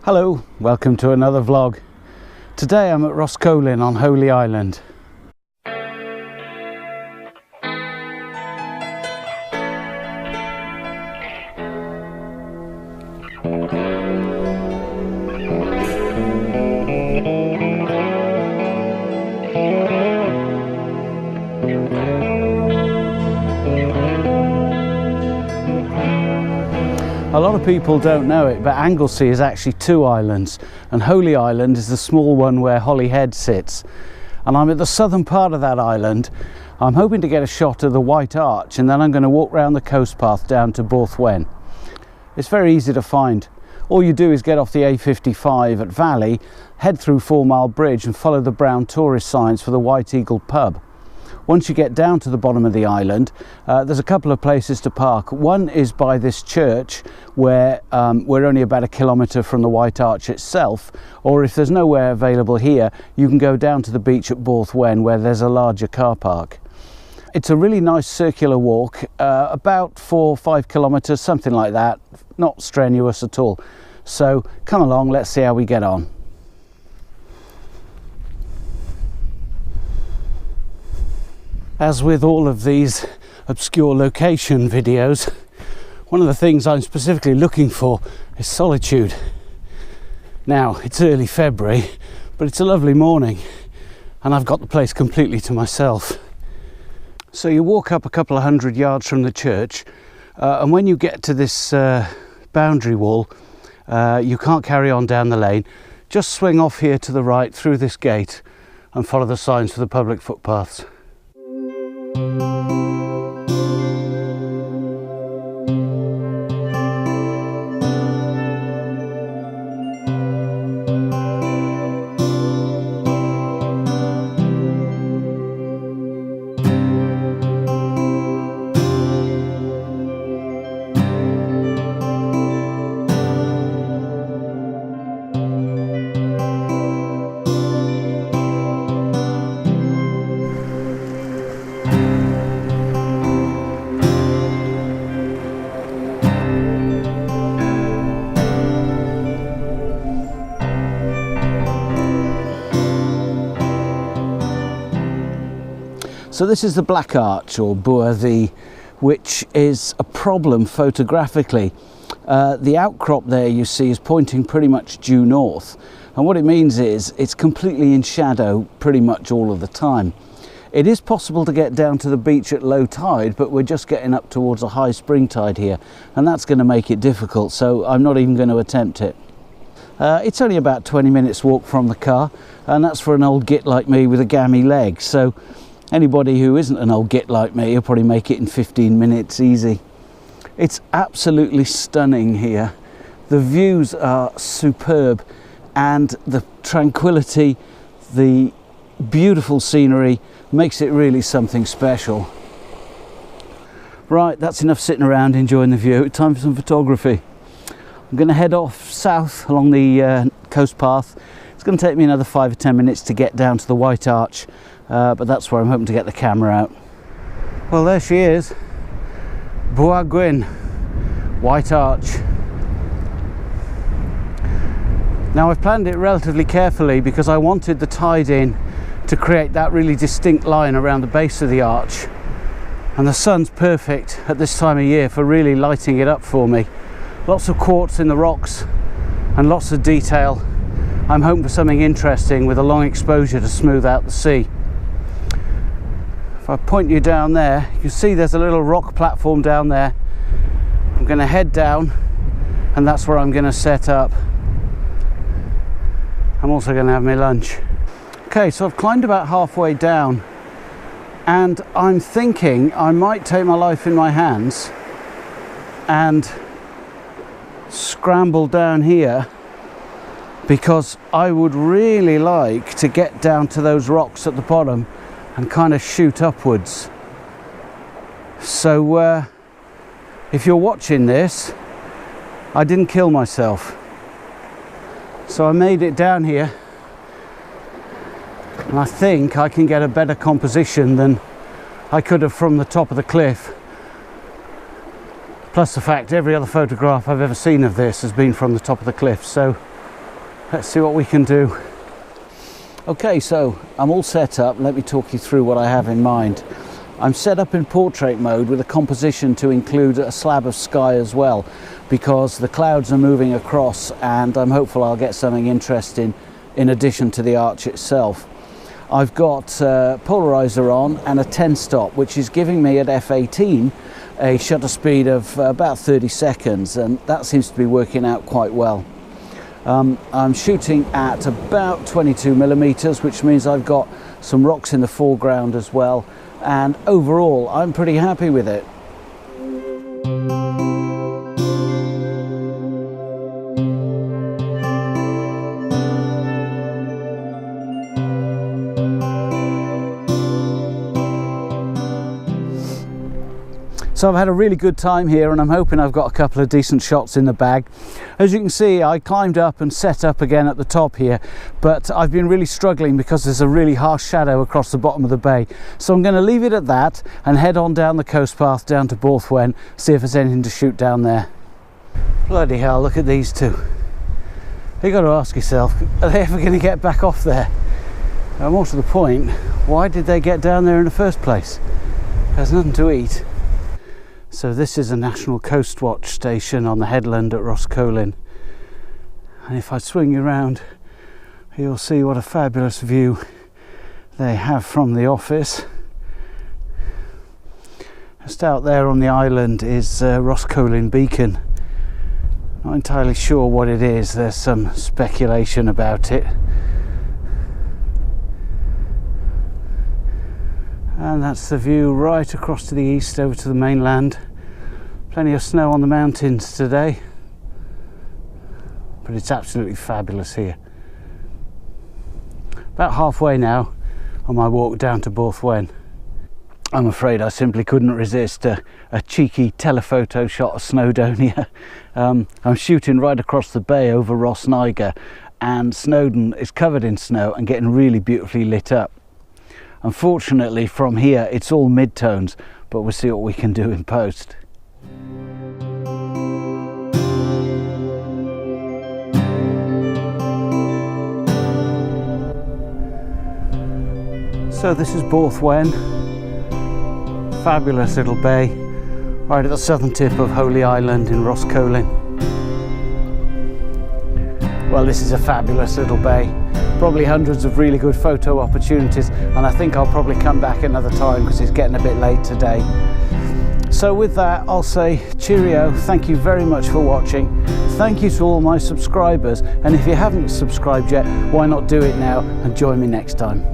Hello, welcome to another vlog. Today I'm at Rhoscolyn on Holy Island. A lot of people don't know it, but Anglesey is actually two islands, and Holy Island is the small one where Holyhead sits. And I'm at the southern part of that island. I'm hoping to get a shot of the White Arch, and then I'm going to walk round the coast path down to Borth Wen. It's very easy to find. All you do is get off the A55 at Valley, head through 4 Mile Bridge and follow the brown tourist signs for the White Eagle pub. Once you get down to the bottom of the island, there's a couple of places to park. One is by this church where we're only about 1 kilometre from the White Arch itself, or if there's nowhere available here, you can go down to the beach at Borth Wen where there's a larger car park. It's a really nice circular walk, about 4 or 5 kilometres, something like that, not strenuous at all. So come along, let's see how we get on. As with all of these obscure location videos, one of the things I'm specifically looking for is solitude. Now, it's early February, but it's a lovely morning and I've got the place completely to myself. So you walk up a couple of 100 yards from the church, and when you get to this boundary wall, you can't carry on down the lane. Just swing off here to the right through this gate and follow the signs for the public footpaths. So this is the Black Arch, or Borth, which is a problem photographically. The outcrop there you see is pointing pretty much due north, and what it means is it's completely in shadow pretty much all of the time. It is possible to get down to the beach at low tide, but we're just getting up towards a high spring tide here, and that's going to make it difficult, so I'm not even going to attempt it. It's only about 20 minutes walk from the car, and that's for an old git like me with a gammy leg, so anybody who isn't an old git like me will probably make it in 15 minutes easy. It's absolutely stunning here. The views are superb, and the tranquility, the beautiful scenery makes it really something special. Right, that's enough sitting around enjoying the view. Time for some photography. I'm going to head off south along the coast path. It's going to take me another 5 or 10 minutes to get down to the White Arch. But that's where I'm hoping to get the camera out. Well, there she is, Borth Wen, White Arch. Now, I've planned it relatively carefully because I wanted the tide in to create that really distinct line around the base of the arch, and the sun's perfect at this time of year for really lighting it up for me. Lots of quartz in the rocks and lots of detail. I'm hoping for something interesting with a long exposure to smooth out the sea. If I point you down there, you can see there's a little rock platform down there. I'm going to head down, and that's where I'm going to set up. I'm also going to have my lunch. Okay, so I've climbed about halfway down, and I'm thinking I might take my life in my hands and scramble down here, because I would really like to get down to those rocks at the bottom and kind of shoot upwards. So if you're watching this, I didn't kill myself. So I made it down here, and I think I can get a better composition than I could have from the top of the cliff. Plus the fact every other photograph I've ever seen of this has been from the top of the cliff, so Let's see what we can do. Okay, so I'm all set up. Let me talk you through what I have in mind. I'm set up in portrait mode with a composition to include a slab of sky as well, because the clouds are moving across and I'm hopeful I'll get something interesting in addition to the arch itself. I've got polarizer on and a 10 stop, which is giving me at f18 a shutter speed of about 30 seconds, and that seems to be working out quite well. I'm shooting at about 22 millimeters, which means I've got some rocks in the foreground as well, and overall I'm pretty happy with it. So I've had a really good time here, and I'm hoping I've got a couple of decent shots in the bag. As you can see, I climbed up and set up again at the top here, but I've been really struggling because there's a really harsh shadow across the bottom of the bay. So I'm going to leave it at that and head on down the coast path down to Borth Wen, see if there's anything to shoot down there. Bloody hell, look at these two. You've got to ask yourself, are they ever going to get back off there? And more to the point, why did they get down there in the first place? There's nothing to eat. So this is a National Coast Watch station on the headland at Rhoscolyn, and if I swing you around, you'll see what a fabulous view they have from the office. Just out there on the island is Rhoscolyn Beacon. Not entirely sure what it is, there's some speculation about it. And that's the view right across to the east over to the mainland. Plenty of snow on the mountains today, but it's absolutely fabulous here. About halfway now on my walk down to Borth Wen. I'm afraid I simply couldn't resist a cheeky telephoto shot of Snowdonia. I'm shooting right across the bay over Rhoscolyn, and Snowdon is covered in snow and getting really beautifully lit up. Unfortunately, from here it's all mid-tones, but we'll see what we can do in post. So this is Borth Wen, fabulous little bay, right at the southern tip of Holy Island in Rhoscolyn. Well, this is a fabulous little bay. Probably hundreds of really good photo opportunities, and I think I'll probably come back another time because it's getting a bit late today. So with that, I'll say cheerio, thank you very much for watching. Thank you to all my subscribers, and if you haven't subscribed yet, why not do it now and join me next time.